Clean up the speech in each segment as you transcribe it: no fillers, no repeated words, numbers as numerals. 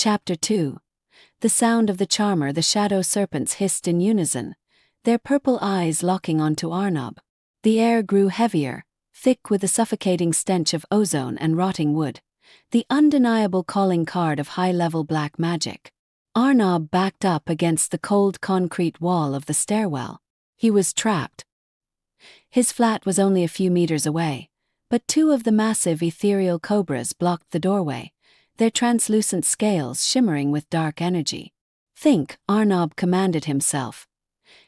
Chapter 2. The sound of the charmer. The shadow serpents hissed in unison, their purple eyes locking onto Arnob. The air grew heavier, thick with the suffocating stench of ozone and rotting wood, the undeniable calling card of high-level black magic. Arnob backed up against the cold concrete wall of the stairwell. He was trapped. His flat was only a few meters away, but two of the massive ethereal cobras blocked the doorway, their translucent scales shimmering with dark energy. "Think," Arnob commanded himself,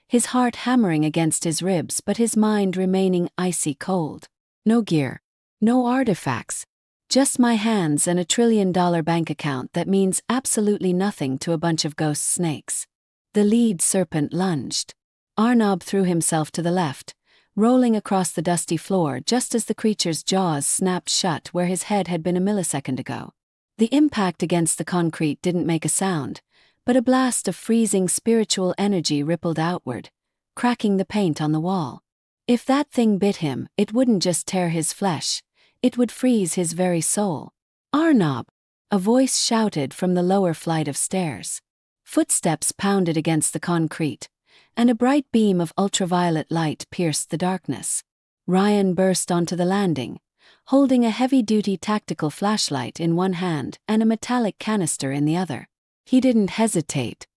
his heart hammering against his ribs but his mind remaining icy cold. "No gear. No artifacts. Just my hands and $1 trillion bank account that means absolutely nothing to a bunch of ghost snakes." The lead serpent lunged. Arnob threw himself to the left, rolling across the dusty floor just as the creature's jaws snapped shut where his head had been a millisecond ago. The impact against the concrete didn't make a sound, but a blast of freezing spiritual energy rippled outward, cracking the paint on the wall. If that thing bit him, it wouldn't just tear his flesh, it would freeze his very soul. "Arnob!" a voice shouted from the lower flight of stairs. Footsteps pounded against the concrete, and a bright beam of ultraviolet light pierced the darkness. Rayan burst onto the landing, holding a heavy-duty tactical flashlight in one hand and a metallic canister in the other. He didn't hesitate.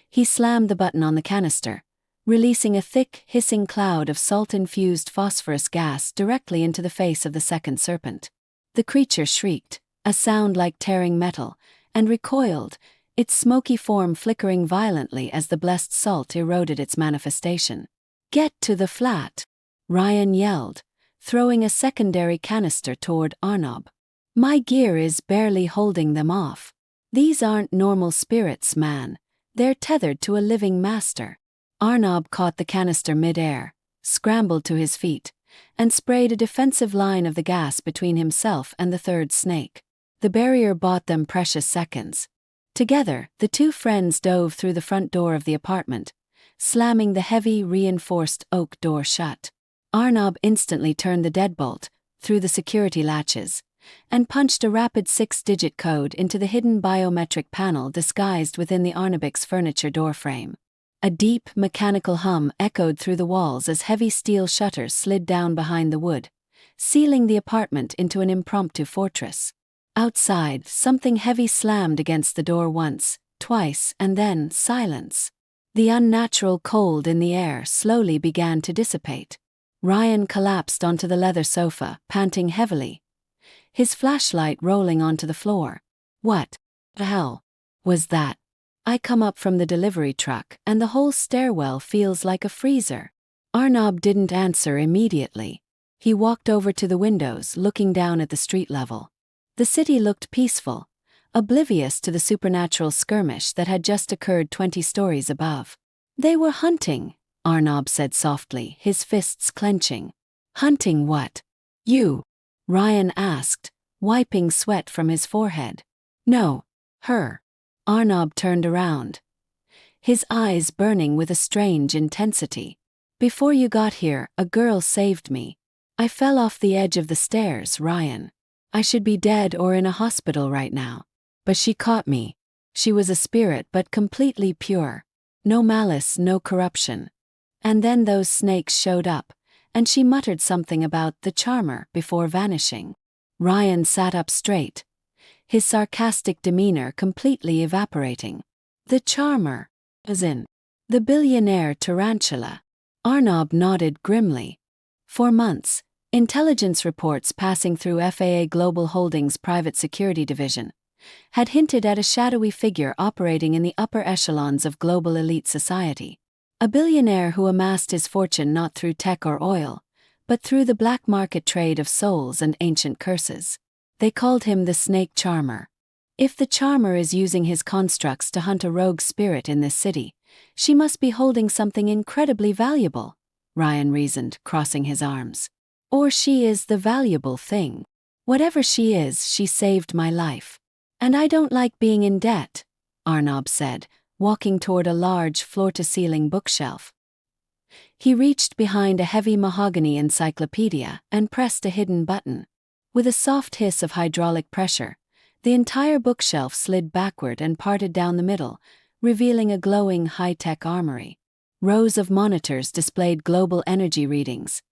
He slammed the button on the canister, releasing a thick, hissing cloud of salt-infused phosphorus gas directly into the face of the second serpent. The creature shrieked, a sound like tearing metal, and recoiled, its smoky form flickering violently as the blessed salt eroded its manifestation. "Get to the flat!" Rayan yelled, throwing a secondary canister toward Arnob. "My gear is barely holding them off. These aren't normal spirits, man. They're tethered to a living master." Arnob caught the canister mid-air, scrambled to his feet, and sprayed a defensive line of the gas between himself and the third snake. The barrier bought them precious seconds. Together, the two friends dove through the front door of the apartment, slamming the heavy, reinforced oak door shut. Arnob instantly turned the deadbolt, through the security latches, and punched a rapid 6-digit code into the hidden biometric panel disguised within the Arnobic's furniture doorframe. A deep, mechanical hum echoed through the walls as heavy steel shutters slid down behind the wood, sealing the apartment into an impromptu fortress. Outside, something heavy slammed against the door once, twice, and then silence. The unnatural cold in the air slowly began to dissipate. Rayan collapsed onto the leather sofa, panting heavily, his flashlight rolling onto the floor. "What the hell was that? I come up from the delivery truck, and the whole stairwell feels like a freezer." Arnob didn't answer immediately. He walked over to the windows, looking down at the street level. The city looked peaceful, oblivious to the supernatural skirmish that had just occurred 20 stories above. "They were hunting," Arnob said softly, his fists clenching. "Hunting what? You?" Rayan asked, wiping sweat from his forehead. "No, her." Arnob turned around, his eyes burning with a strange intensity. "Before you got here, a girl saved me. I fell off the edge of the stairs, Rayan. I should be dead or in a hospital right now. But she caught me. She was a spirit but completely pure. No malice, no corruption. And then those snakes showed up, and she muttered something about the charmer before vanishing." Rayan sat up straight, his sarcastic demeanor completely evaporating. "The charmer, as in the billionaire tarantula?" Arnob nodded grimly. For months, intelligence reports passing through FAA Global Holdings' private security division had hinted at a shadowy figure operating in the upper echelons of global elite society. A billionaire who amassed his fortune not through tech or oil, but through the black market trade of souls and ancient curses. They called him the Snake Charmer. If the charmer is using his constructs to hunt a rogue spirit in this city, she must be holding something incredibly valuable, Rayan reasoned, crossing his arms. Or she is the valuable thing. Whatever she is, she saved my life. And I don't like being in debt, Arnob said, walking toward a large floor-to-ceiling bookshelf. He reached behind a heavy mahogany encyclopedia and pressed a hidden button. With a soft hiss of hydraulic pressure, The entire bookshelf slid backward and parted down the middle, revealing a glowing high-tech armory. Rows of monitors displayed global energy readings,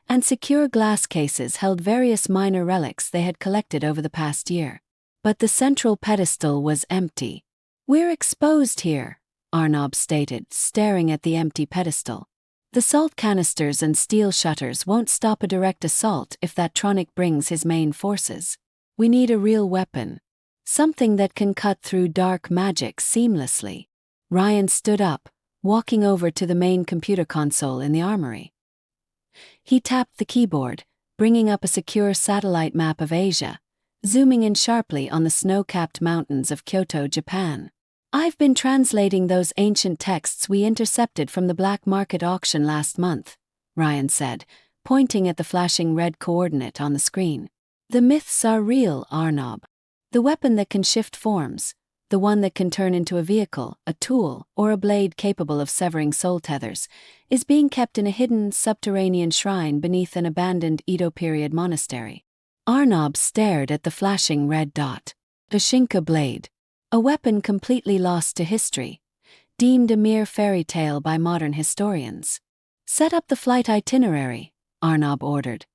and secure glass cases held various minor relics they had collected over the past year. But the central pedestal was empty. "We're exposed here," Arnob stated, staring at the empty pedestal. "The salt canisters and steel shutters won't stop a direct assault if that tronic brings his main forces. We need a real weapon. Something that can cut through dark magic seamlessly." Ryan stood up, walking over to the main computer console in the armory. He tapped the keyboard, bringing up a secure satellite map of Asia, zooming in sharply on the snow-capped mountains of Kyoto, Japan. "I've been translating those ancient texts we intercepted from the black market auction last month," Ryan said, pointing at the flashing red coordinate on the screen. "The myths are real, Arnob. The weapon that can shift forms, the one that can turn into a vehicle, a tool, or a blade capable of severing soul tethers, is being kept in a hidden subterranean shrine beneath an abandoned Edo-period monastery." Arnob stared at the flashing red dot. The Shinka Blade, a weapon completely lost to history, deemed a mere fairy tale by modern historians. "Set up the flight itinerary," Arnob ordered,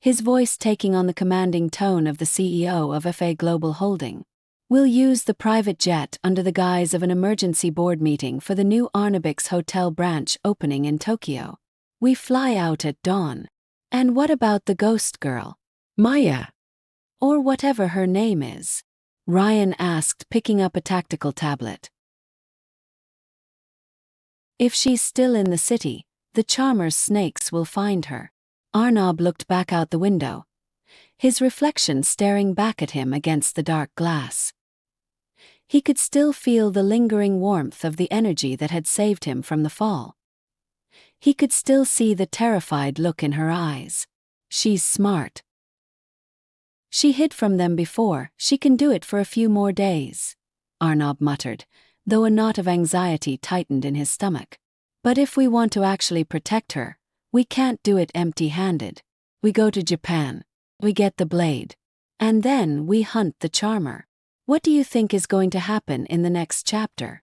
his voice taking on the commanding tone of the CEO of FA Global Holding. "We'll use the private jet under the guise of an emergency board meeting for the new Arnobix Hotel branch opening in Tokyo. We fly out at dawn. And what about the ghost girl? Maya? Or whatever her name is?" Ryan asked, picking up a tactical tablet. "If she's still in the city, the Charmer's snakes will find her." Arnob looked back out the window, his reflection staring back at him against the dark glass. He could still feel the lingering warmth of the energy that had saved him from the fall. He could still see the terrified look in her eyes. "She's smart. She hid from them before, she can do it for a few more days," Arnob muttered, though a knot of anxiety tightened in his stomach. "But if we want to actually protect her, we can't do it empty-handed. We go to Japan. We get the blade. And then we hunt the Charmer. What do you think is going to happen in the next chapter?"